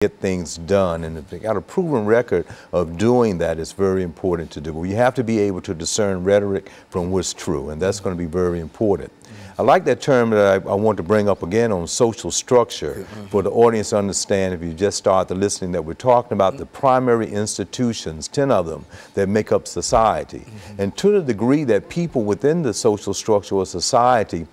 get things done, and if they got a proven record of doing that, it's very important to do. But you have to be able to discern rhetoric from what's true, and that's going to be very important. I like that term that I want to bring up again on social structure for the audience to understand, if you just start the listening, that we're talking about the primary institutions, 10 of them, that make up society. And to the degree that people within the social structure of society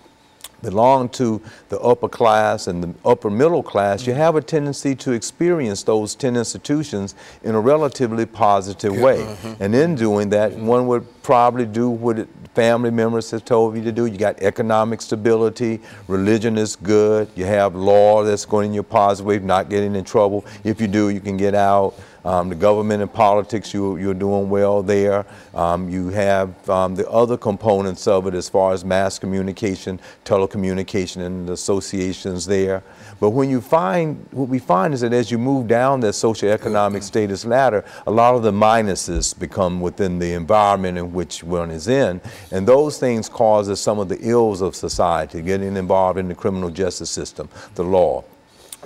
belong to the upper class and the upper middle class, you have a tendency to experience those 10 institutions in a relatively positive way. And in doing that, one would probably do what family members have told you to do. You got economic stability, religion is good, you have law that's going in your positive way, not getting in trouble. If you do, you can get out. The government and politics, you're doing well there. You have the other components of it as far as mass communication, telecommunication, and the associations there. But when you find, what we find is that as you move down that socioeconomic status ladder, a lot of the minuses become within the environment in which one is in. And those things causes some of the ills of society, getting involved in the criminal justice system, the law.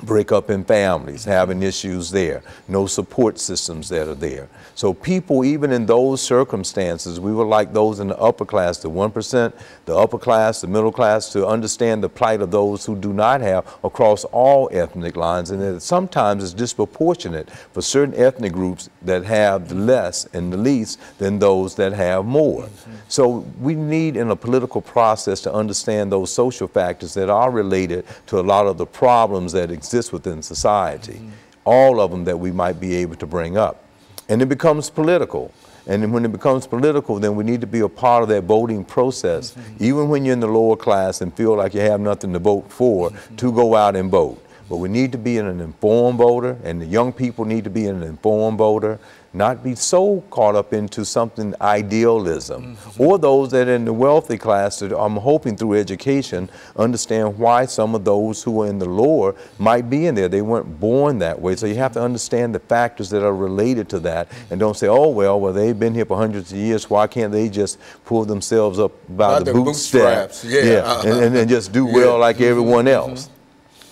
Break up in families, having issues there, no support systems that are there. So people, even in those circumstances, we would like those in the upper class, the 1%, the upper class, the middle class, to understand the plight of those who do not have across all ethnic lines, and that sometimes it's disproportionate for certain ethnic groups that have the less and the least than those that have more. So we need in a political process to understand those social factors that are related to a lot of the problems that exist within society, all of them that we might be able to bring up. And it becomes political. And then when it becomes political, then we need to be a part of that voting process, even when you're in the lower class and feel like you have nothing to vote for, to go out and vote. But we need to be an informed voter, and the young people need to be an informed voter, not be so caught up into something idealism. Or those that are in the wealthy class that I'm hoping through education understand why some of those who are in the lower might be in there. They weren't born that way. So you have to understand the factors that are related to that, and don't say, oh, well, they've been here for hundreds of years, why can't they just pull themselves up by the bootstraps? And just do well like everyone else,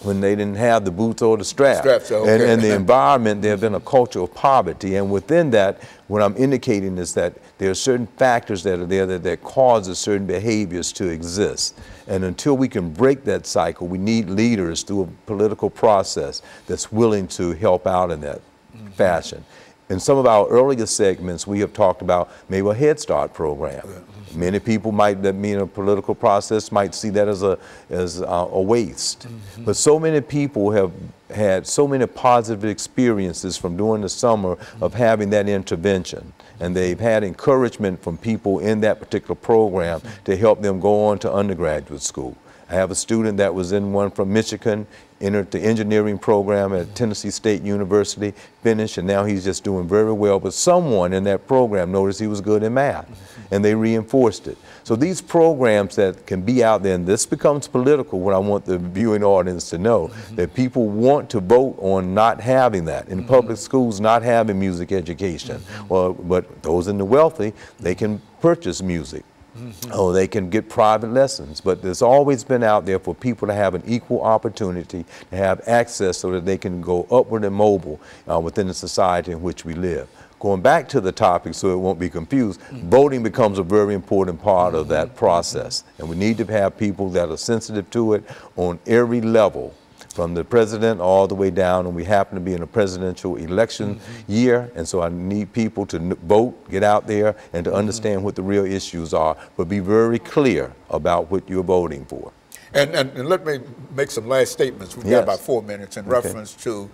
when they didn't have the boots or the straps. And the environment, there have been a culture of poverty, and within that, what I'm indicating is that there are certain factors that are there that causes certain behaviors to exist. And until we can break that cycle, we need leaders through a political process that's willing to help out in that fashion. In some of our earlier segments, we have talked about maybe a Head Start program. Many people might, that mean a political process, might see that as a waste. But so many people have had so many positive experiences from during the summer of having that intervention. And they've had encouragement from people in that particular program to help them go on to undergraduate school. I have a student that was in one from Michigan, entered the engineering program at Tennessee State University, finished, and now he's just doing very well. But someone in that program noticed he was good in math, and they reinforced it. So these programs that can be out there, and this becomes political, what I want the viewing audience to know, that people want to vote on not having that. In public schools, not having music education. But those in the wealthy, they can purchase music. Oh, they can get private lessons, but there's always been out there for people to have an equal opportunity to have access so that they can go upward and mobile within the society in which we live. Going back to the topic so it won't be confused, voting becomes a very important part of that process, and we need to have people that are sensitive to it on every level, from the president all the way down, and we happen to be in a presidential election year, and so I need people to vote, get out there, and to understand what the real issues are, but be very clear about what you're voting for. And let me make some last statements. We've got about 4 minutes in reference to